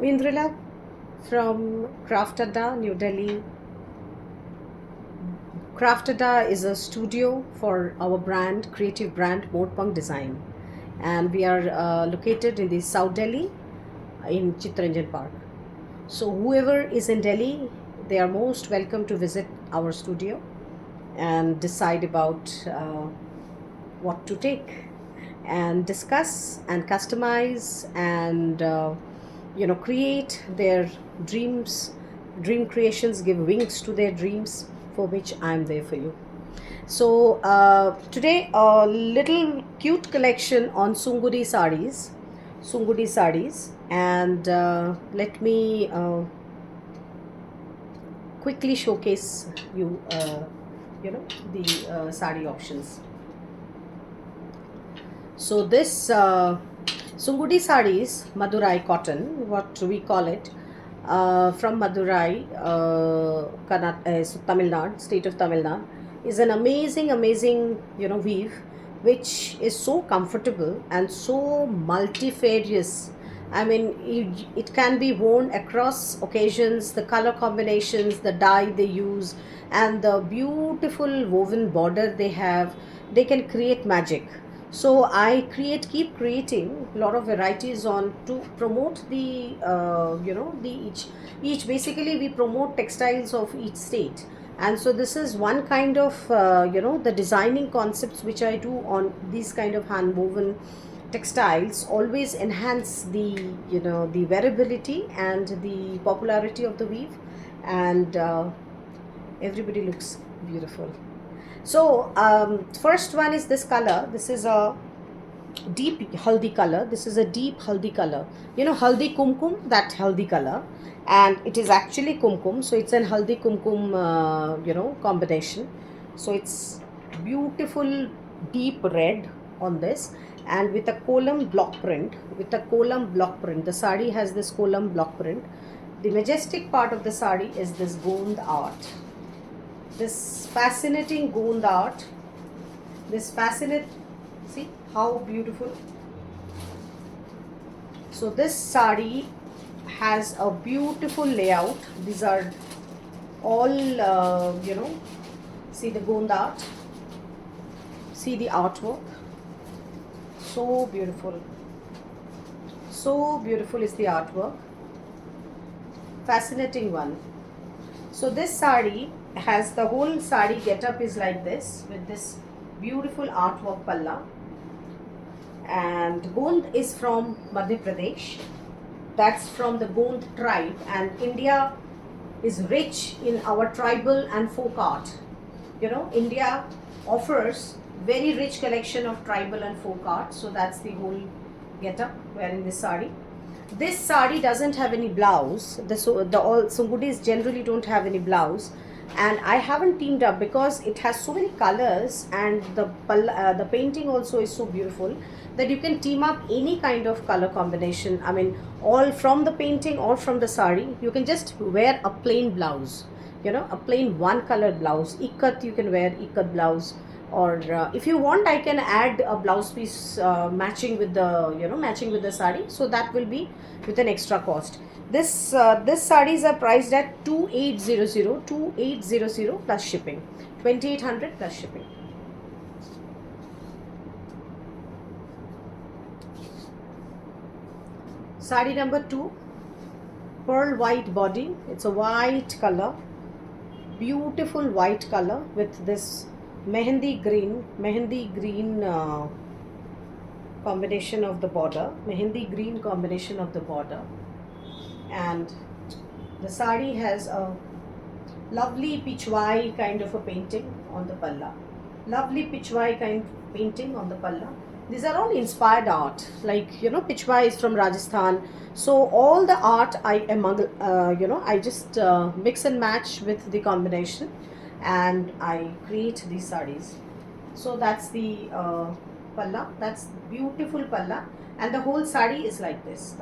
Indrila from Craft Adda, New Delhi. Craft Adda is a studio for our brand, creative brand, Modpunk Design. And we are located in the South Delhi in Chittaranjan Park. So, whoever is in Delhi, they are most welcome to visit our studio and decide about what to take and discuss and customize and create their dreams. Dream creations give wings to their dreams, for which I'm there for you. So today a little cute collection on Sungudi sarees, and let me quickly showcase you, the saree options. So this Sungudi sarees, Madurai cotton, what we call it, from Madurai, Tamil Nadu, state of Tamil Nadu, is an amazing, weave, which is so comfortable and so multifarious. I mean, it can be worn across occasions, the color combinations, the dye they use, and the beautiful woven border they have. They can create magic. So I keep creating a lot of varieties on to promote the the each basically we promote textiles of each state. And so this is one kind of the designing concepts which I do on these kind of hand woven textiles always enhance the the wearability and the popularity of the weave, and everybody looks beautiful. So first one is this color. This is a deep haldi color. This is a deep haldi color. You know haldi kumkum, that haldi color, and it is actually kumkum. So it's an haldi kumkum combination. So it's beautiful deep red on this, and with a column block print. The sari has this column block print. The majestic part of the sari is this gond art. This fascinating gond art. See how beautiful. So this sari has a beautiful layout. These are all see the gond art, see the artwork. So beautiful is the artwork. Fascinating one. So this sari has the whole sari getup is like this, with this beautiful artwork palla. And Gond is from Madhya Pradesh. That's from the Gond tribe, and India is rich in our tribal and folk art. India offers very rich collection of tribal and folk art. So that's the whole getup wearing this sari. This sari doesn't have any blouse. The all Sungudis generally don't have any blouse, and I haven't teamed up because it has so many colors, and the painting also is so beautiful that you can team up any kind of color combination. I mean, all from the painting or from the sari. You can just wear a plain blouse, a plain one color blouse. Ikat, you can wear ikat blouse, or if you want, I can add a blouse piece matching with the sari. So that will be with an extra cost. This sarees are priced at 2800 plus shipping, 2800 plus shipping. Sari number 2, pearl white body. It's a white color, beautiful white color with this mehendi green combination of the border, and the sari has a lovely pichwai kind of a painting on the palla. These are all inspired art, like pichwai is from Rajasthan. So all the art I just mix and match with the combination, and I create these sarees. So that's the palla. That's beautiful palla, and the whole sari is like this.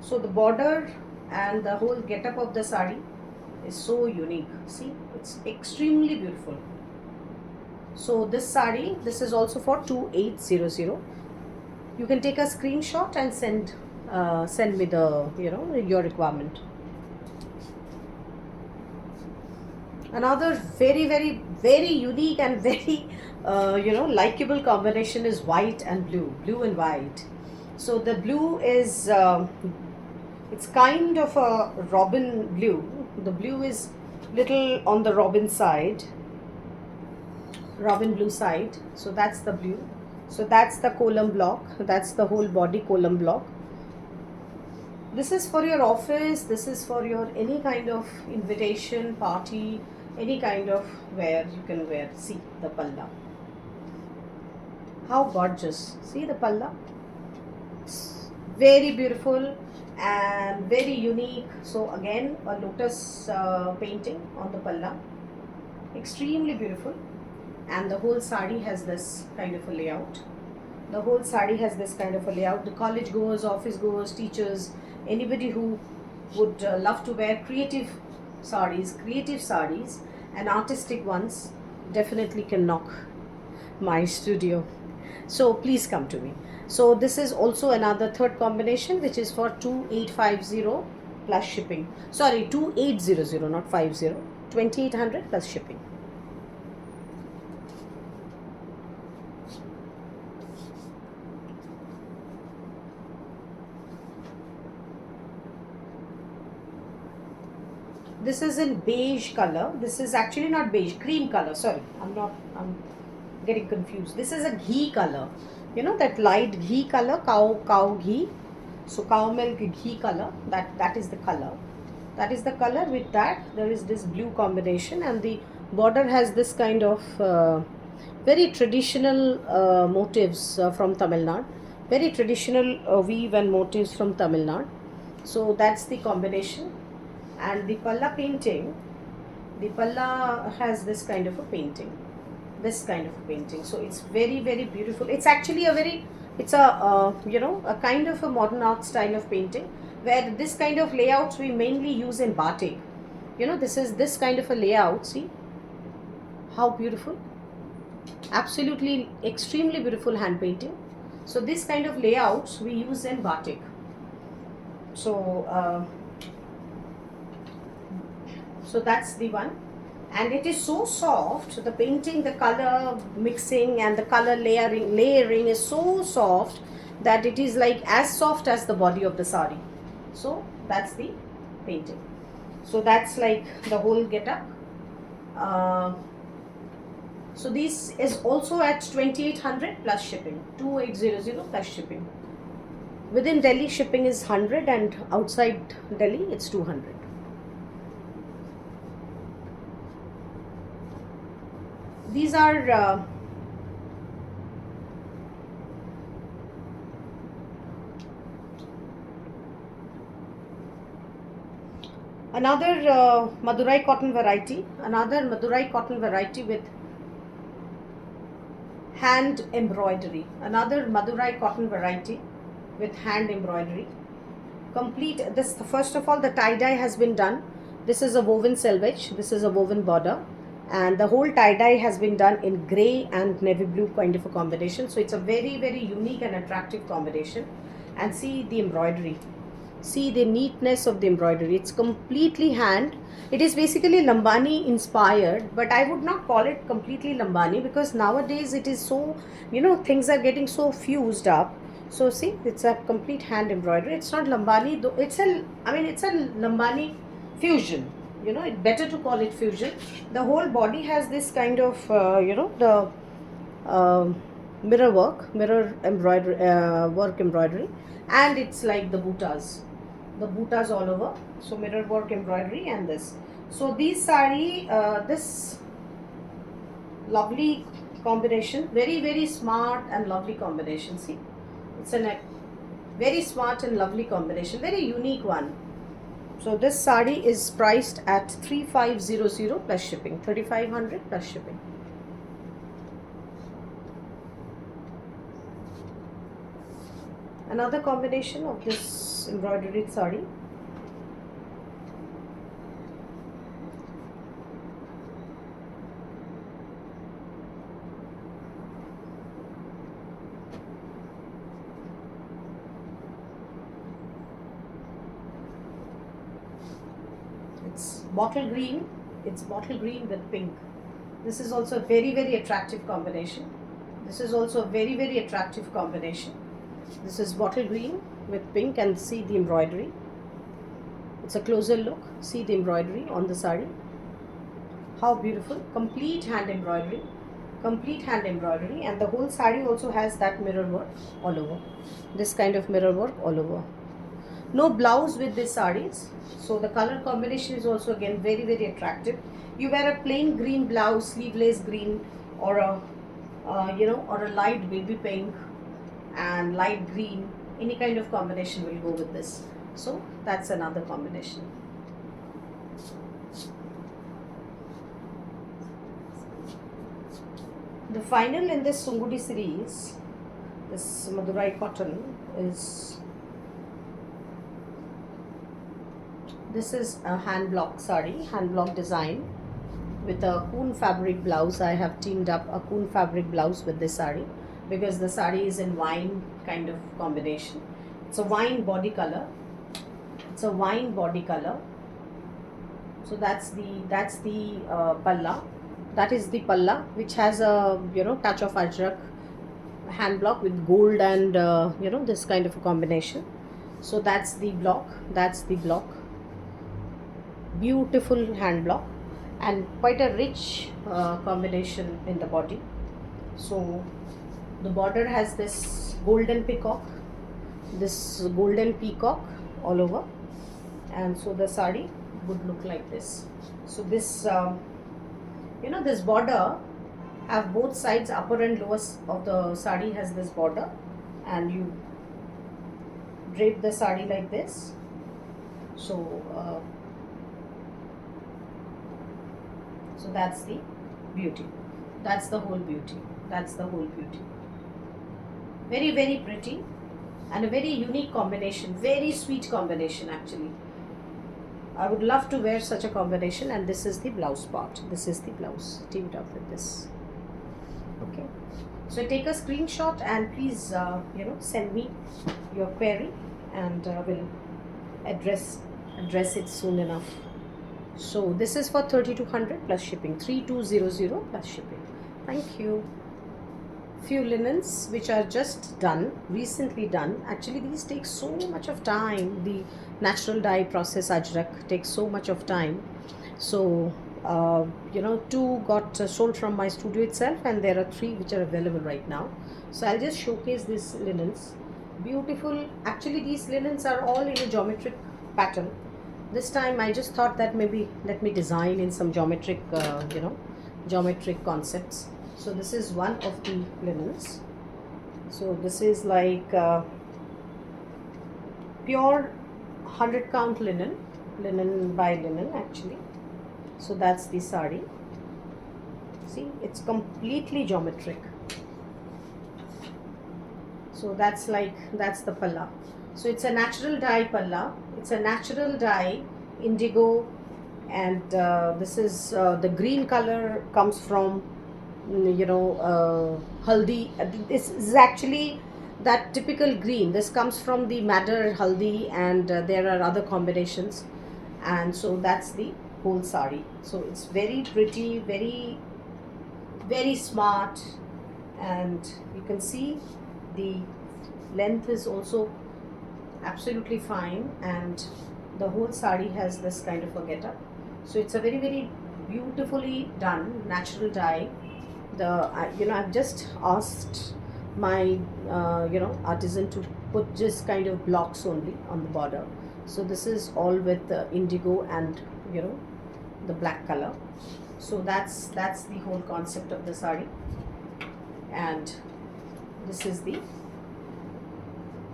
So the border and the whole getup of the sari is so unique. See, it's extremely beautiful. So this sari, this is also for 2800. You can take a screenshot and send send me the, your requirement. Another very, very, very unique and very, likable combination is white and blue, blue and white. So the blue is, it's kind of a robin blue. The blue is little on the robin blue side. So that's the blue. So that's the column block. That's the whole body column block. This is for your office. This is for your any kind of invitation, party, any kind of wear you can wear. See the palla. How gorgeous. See the palla. It's very beautiful and very unique. So again, a lotus painting on the palla. Extremely beautiful. And the whole sari has this kind of a layout. The whole sari has this kind of a layout. The college goers, office goers, teachers, anybody who would love to wear creative saris and artistic ones definitely can knock my studio. So please come to me. So this is also another third combination, which is for 2850 plus shipping. Sorry, 2800, not 50. 2800 plus shipping. This is in beige color. This is actually not beige, cream color. Sorry, I'm getting confused. This is a ghee color. You know that light ghee color, cow ghee. So cow milk ghee color. That is the color. That is the color. With that, there is this blue combination, and the border has this kind of very traditional motifs from Tamil Nadu. Very traditional weave and motifs from Tamil Nadu. So that's the combination. And the palla painting, the palla has this kind of a painting, so it's very, very beautiful. It's actually it's a a kind of a modern art style of painting, where this kind of layouts we mainly use in batik. This is this kind of a layout. See how beautiful, absolutely extremely beautiful hand painting. So this kind of layouts we use in batik. So that's the one, and it is so soft. The painting, the color mixing and the color layering is so soft that it is like as soft as the body of the sari. So that's the painting. So that's like the whole getup. So this is also at 2800 plus shipping, 2800 plus shipping. Within Delhi shipping is 100 and outside Delhi it's 200. These are another Madurai cotton variety, with hand embroidery. Another Madurai cotton variety with hand embroidery. Complete this. First of all, the tie dye has been done. This is a woven selvage. This is a woven border. And the whole tie-dye has been done in grey and navy blue kind of a combination. So it's a very, very unique and attractive combination. And see the embroidery. See the neatness of the embroidery. It's completely hand. It is basically Lambani inspired, but I would not call it completely Lambani, because nowadays it is so, things are getting so fused up. So see, it's a complete hand embroidery. It's not Lambani, though. It's a Lambani fusion. It's better to call it fusion. The whole body has this kind of the mirror embroidery, work embroidery, and it's like the buttas all over. So mirror work embroidery and this. So these sari, this lovely combination, very, very smart and lovely combination. See, it's a very smart and lovely combination, very unique one. So this sari is priced at 3500 plus shipping, 3500 plus shipping. Another combination of this embroidered sari. bottle green. It's bottle green with pink. This is also a very, very attractive combination. This is also a very, very attractive combination. This is bottle green with pink, and see the embroidery. It's a closer look. See the embroidery on the sari. How beautiful. Complete hand embroidery. Complete hand embroidery, and the whole sari also has that mirror work all over. This kind of mirror work all over. No blouse with these saris, so the color combination is also again very, very attractive. You wear a plain green blouse, sleeveless green, or a or a light baby pink and light green. Any kind of combination will go with this. So that's another combination. The final in this Sungudi series, this Madurai cotton, is this is a hand block sari, hand block design with a coon fabric blouse. I have teamed up a coon fabric blouse with this sari because the sari is in wine kind of combination. It's a wine body color. It's a wine body color. So that's the palla. That is the palla, which has a touch of ajrak hand block with gold and this kind of a combination. So that's the block. That's the block. Beautiful hand block and quite a rich combination in the body. So the border has this golden peacock, all over, and so the sari would look like this. So this this border have both sides, upper and lower of the sari has this border, and you drape the sari like this. So so that's the beauty. That's the whole beauty. That's the whole beauty. Very, very pretty and a very unique combination. Very sweet combination actually. I would love to wear such a combination, and this is the blouse part. This is the blouse teamed up with this. Okay. So take a screenshot and please send me your query, and we'll address it soon enough. So this is for 3200 plus shipping, 3200 plus shipping. Thank you. Few linens which are just done, recently done. Actually these take so much of time. The natural dye process ajrak takes so much of time. So two got sold from my studio itself, and there are 3 which are available right now. So I'll just showcase these linens. Beautiful. Actually these linens are all in a geometric pattern. This time I just thought that maybe let me design in some geometric geometric concepts. So this is one of the linens. So this is like pure 100 count linen by linen actually. So that's the sari. See, it's completely geometric. So that's the palla. So it's a natural dye palla. It's a natural dye indigo, and this is the green color comes from haldi. This is actually that typical green. This comes from the madder haldi, and there are other combinations, and so that's the whole sari. So it's very pretty, very, very smart, and you can see the length is also absolutely fine, and the whole sari has this kind of a getup. So it's a very, very beautifully done natural dye. I've just asked my artisan to put just kind of blocks only on the border. So this is all with indigo and the black color. So that's the whole concept of the sari, and this is the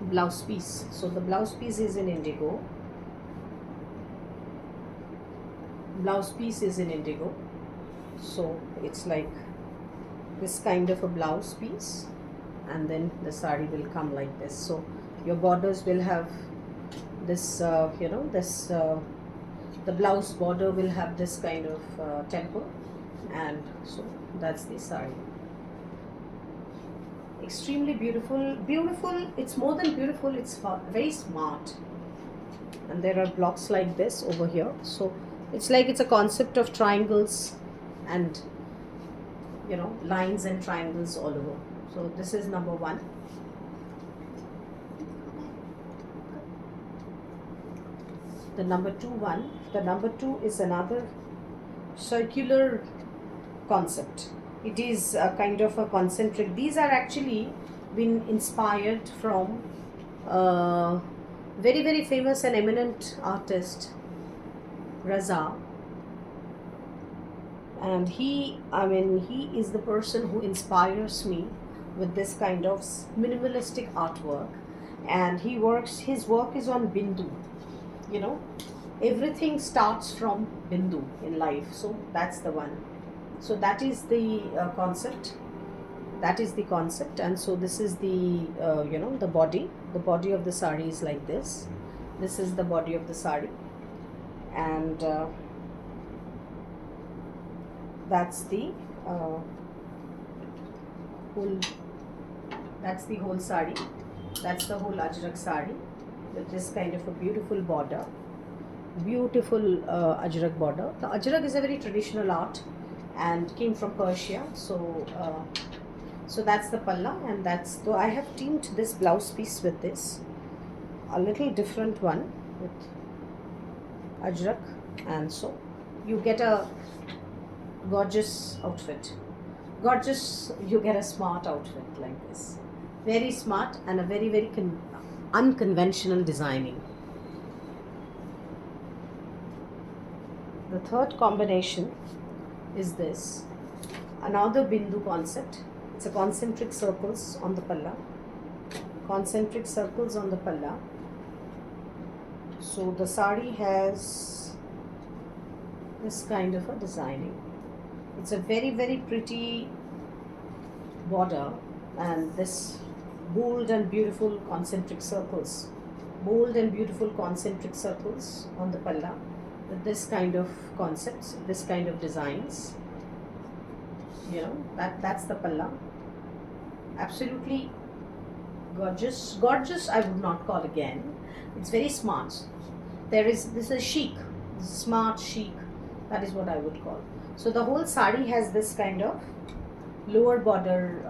blouse piece. So the blouse piece is in indigo. Blouse piece is in indigo. So it's like this kind of a blouse piece, and then the sari will come like this. So your borders will have this the blouse border will have this kind of temple, and so that's the sari. Extremely beautiful. It's more than beautiful, it's very smart, and there are blocks like this over here. So It's like it's a concept of triangles and, you know, lines and triangles all over. So this is number one. The number two is another circular concept. It is a kind of a concentric. These are actually been inspired from very very famous and eminent artist Raza, and he is the person who inspires me with this kind of minimalistic artwork. And his work is on bindu, you know, everything starts from bindu in life. So that's the one. So that is the concept. That is the concept. And so this is the the body of the sari is like this. This is the body of the sari, and that's the whole that's the whole sari. That's the whole ajrak sari with this kind of a beautiful border. Beautiful ajrak border. The ajrak is a very traditional art and came from Persia. So that's the palla, and so I have teamed this blouse piece with this, a little different one with ajrak, and so you get a gorgeous outfit. Gorgeous, you get a smart outfit like this. Very smart and a very very unconventional designing. The third combination is this, another bindu concept. It's a concentric circles on the palla. Concentric circles on the palla. So the sari has this kind of a designing. It's a very very pretty border, and this bold and beautiful concentric circles. Bold and beautiful concentric circles on the palla with this kind of concepts, this kind of designs. You know, that's the palla. Absolutely gorgeous. Gorgeous I would not call again. It's very smart. This is chic. Smart, chic. That is what I would call. So the whole sari has this kind of lower border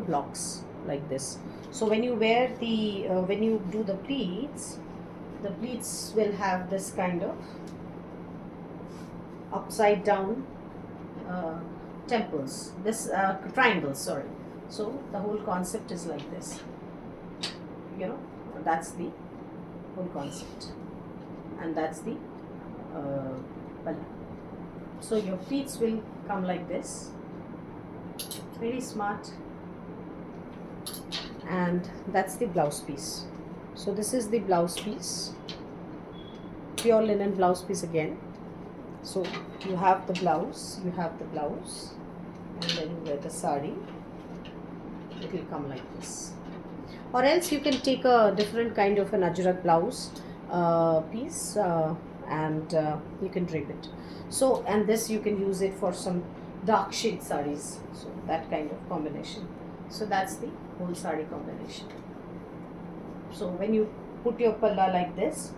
blocks like this. So when you wear when you do the pleats will have this kind of upside down temples, this triangles, sorry. So the whole concept is like this, you know, that's the whole concept, and that's the palla. So your pleats will come like this, very smart, and that's the blouse piece. So this is the blouse piece, pure linen blouse piece again. So you have the blouse, and then you wear the sari. It will come like this. Or else you can take a different kind of an ajrak blouse piece and you can drape it. So, and this you can use it for some dark shade saris. So that kind of combination. So that's the whole sari combination. So when you put your palla like this,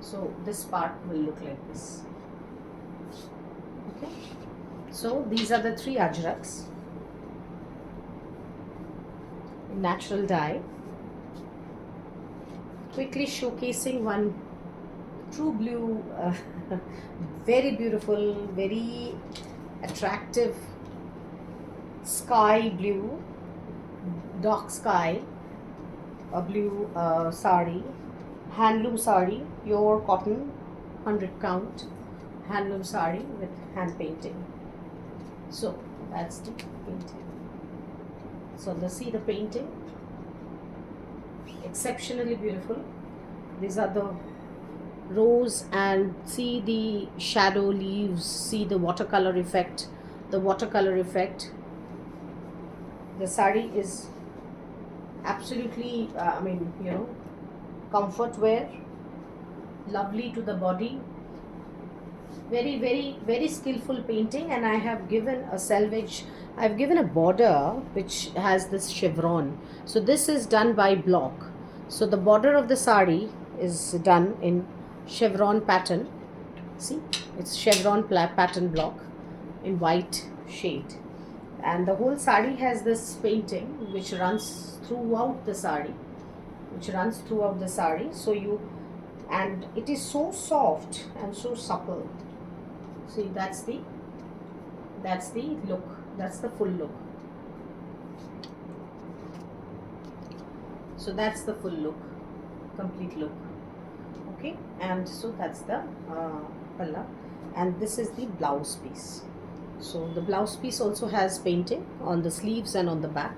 so this part will look like this. Okay. So these are the three ajraks. Natural dye. Quickly showcasing one true blue, very beautiful, very attractive sky blue, dark sky, a blue sari, handloom sari, pure cotton, 100 count, handloom sari with hand painting. So that's the painting. So see the painting, exceptionally beautiful. These are the rows, and see the shadow leaves, see the watercolor effect. The sari is absolutely comfort wear, lovely to the body, very very very skillful painting. And I have given a selvage, I've given a border which has this chevron. So this is done by block. So the border of the sari is done in chevron pattern. See, It's chevron pattern block in white shade, and the whole sari has this painting which runs throughout the sari, so you, and it is so soft and so supple. See, that's the look, that's the full look. So that's the full look, complete look. Okay, and so that's the palla, and this is the blouse piece. So the blouse piece also has painting on the sleeves and on the back.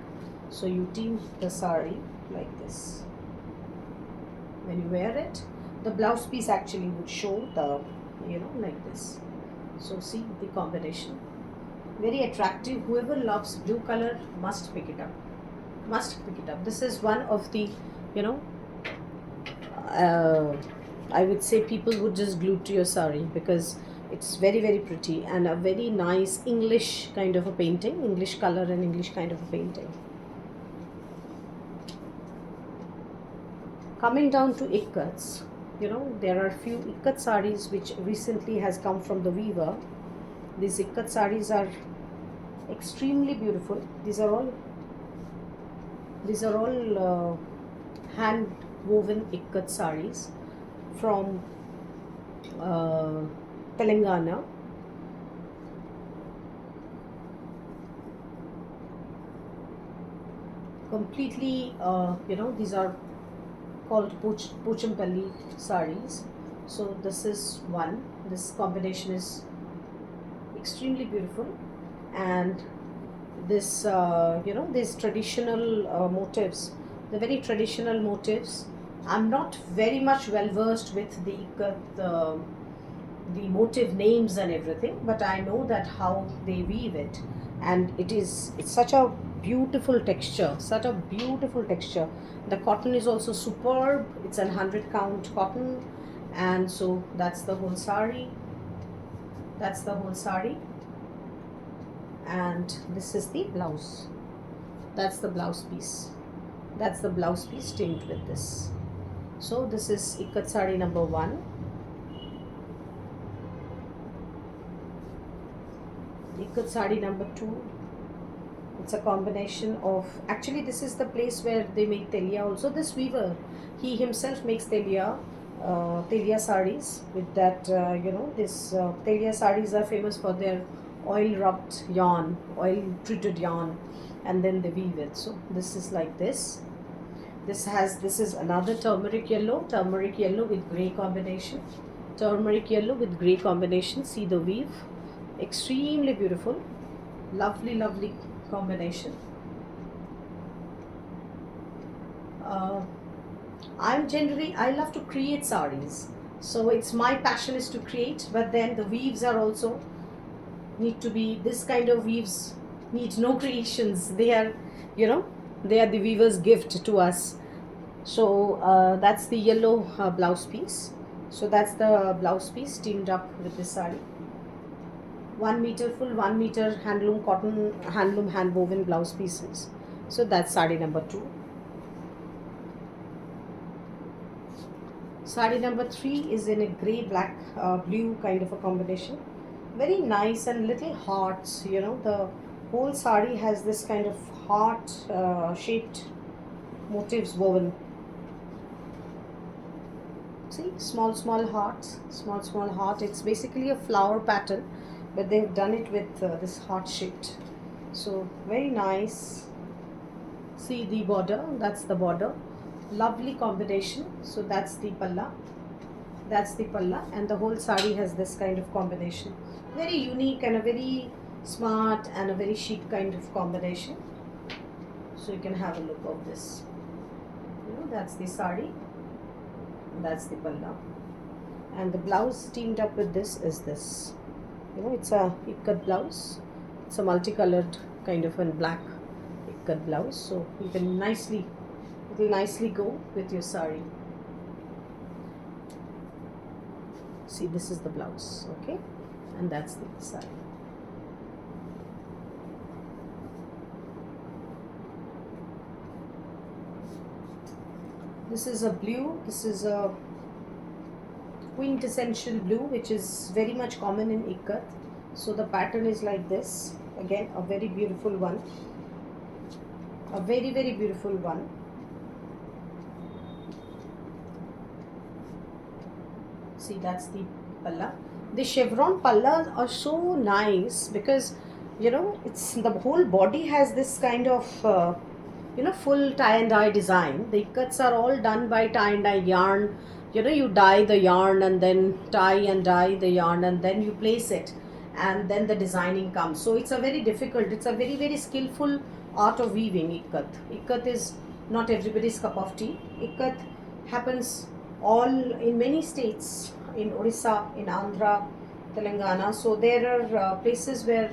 So you team the sari like this. When you wear it, the blouse piece actually would show the, like this. So see the combination, very attractive. Whoever loves blue color must pick it up, This is one of the, you know uh, I would say people would just glue to your sari, because it's very very pretty and a very nice English kind of a painting, English color and English kind of a painting. Coming down to ikkats, there are few ikkat saris which recently has come from the weaver. These ikkat saris are extremely beautiful. These are all hand woven ikkat saris from Telangana. Completely, these are called Pochampalli saris. So this is one. This combination is extremely beautiful, and this, these traditional motifs, the very traditional motifs. I'm not very much well versed with the motive names and everything, but I know that how they weave it, and it's such a beautiful texture, The cotton is also superb. It's a 100 count cotton, and so that's the whole sari. And this is the blouse. That's the blouse piece. Trimmed with this. So this is ikkat sari number 1. Ikkat sari number 2. It's a combination of, actually this is the place where they make telia also. This weaver, he himself makes telia saris with that, telia saris are famous for their oil treated yarn, and then they weave it. So this is like this. This is another turmeric yellow with grey combination. See the weave, extremely beautiful, lovely combination. I love to create saris, so it's my passion is to create, but then the weaves are also need to be, this kind of weaves need no creations. They are the weaver's gift to us. So that's the yellow blouse piece. So that's the blouse piece teamed up with this sari. 1 meter full, 1 meter handloom cotton, handloom hand woven blouse pieces. So that's sari number 2. Sari number 3 is in a grey black blue kind of a combination. Very nice and little hearts. The whole sari has this kind of heart shaped motifs woven. See, small hearts, small heart. It's basically a flower pattern, but they've done it with this heart shaped. So very nice. See the border, that's the border. Lovely combination. So that's the palla, and the whole sari has this kind of combination. Very unique and a very smart and a very chic kind of combination. So you can have a look of this. That's the sari, that's the palla, and the blouse teamed up with this is this. It's a ikkat blouse. It's a multicolored kind of a black ikkat blouse, so you can it will nicely go with your sari. See, this is the blouse, okay, and that's the sari. This is a blue, this is a quintessential blue, which is very much common in ikat. So the pattern is like this. Again, a very beautiful one, a very very beautiful one. See, that's the palla. The chevron pallas are so nice because, you know, it's the whole body has this kind of full tie and dye design. The ikats are all done by tie and dye yarn. You know, you dye the yarn and then tie and dye the yarn and then you place it, and then the designing comes. So it's a very difficult, it's a very very skillful art of weaving ikat is not everybody's cup of tea. Ikat happens all in many states, in Orissa, in Andhra, Telangana. So there are places where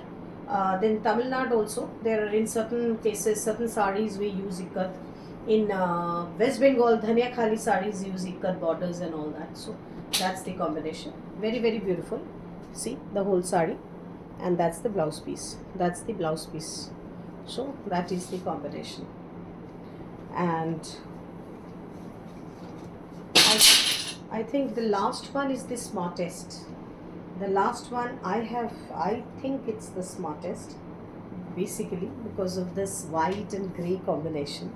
then Tamil Nadu also, there are in certain cases, certain saris we use ikat. In West Bengal, Dhania Khali saris use ikat borders and all that. So that's the combination. Very very beautiful. See the whole sari, and that's the blouse piece. That's the blouse piece. So that is the combination. And I think the last one is the smartest. The last one I think it's the smartest, basically because of this white and grey combination.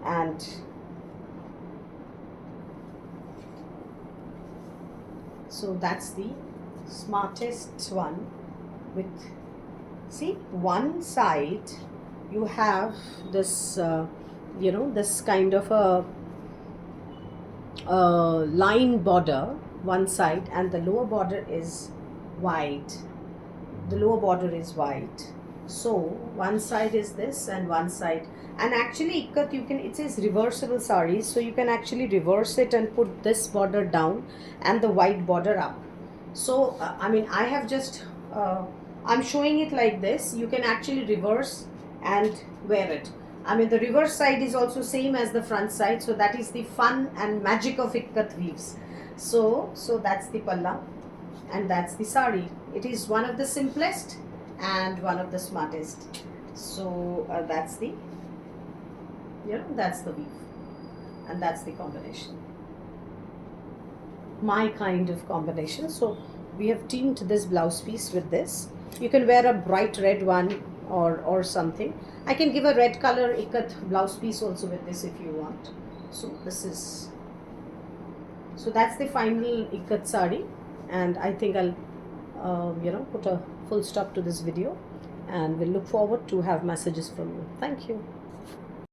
And so that's the smartest one. With, see, one side you have this this kind of a line border one side, and the lower border is white. The lower border is white. So one side is this and one side. And actually ikat, you can, it says reversible sarees, so you can actually reverse it and put this border down and the white border up. So I mean, I have just I'm showing it like this. You can actually reverse and wear it. I mean, the reverse side is also same as the front side, so that is the fun and magic of ikat weaves. So that's the palla, and that's the sari. It is one of the simplest and one of the smartest. So that's the, that's the weave, and that's the combination. My kind of combination. So we have teamed this blouse piece with this. You can wear a bright red one or something. I can give a red color ikat blouse piece also with this if you want. So this is, so that's the final ikat sari, and I think I'll put a full stop to this video, and we'll look forward to have messages from you. Thank you.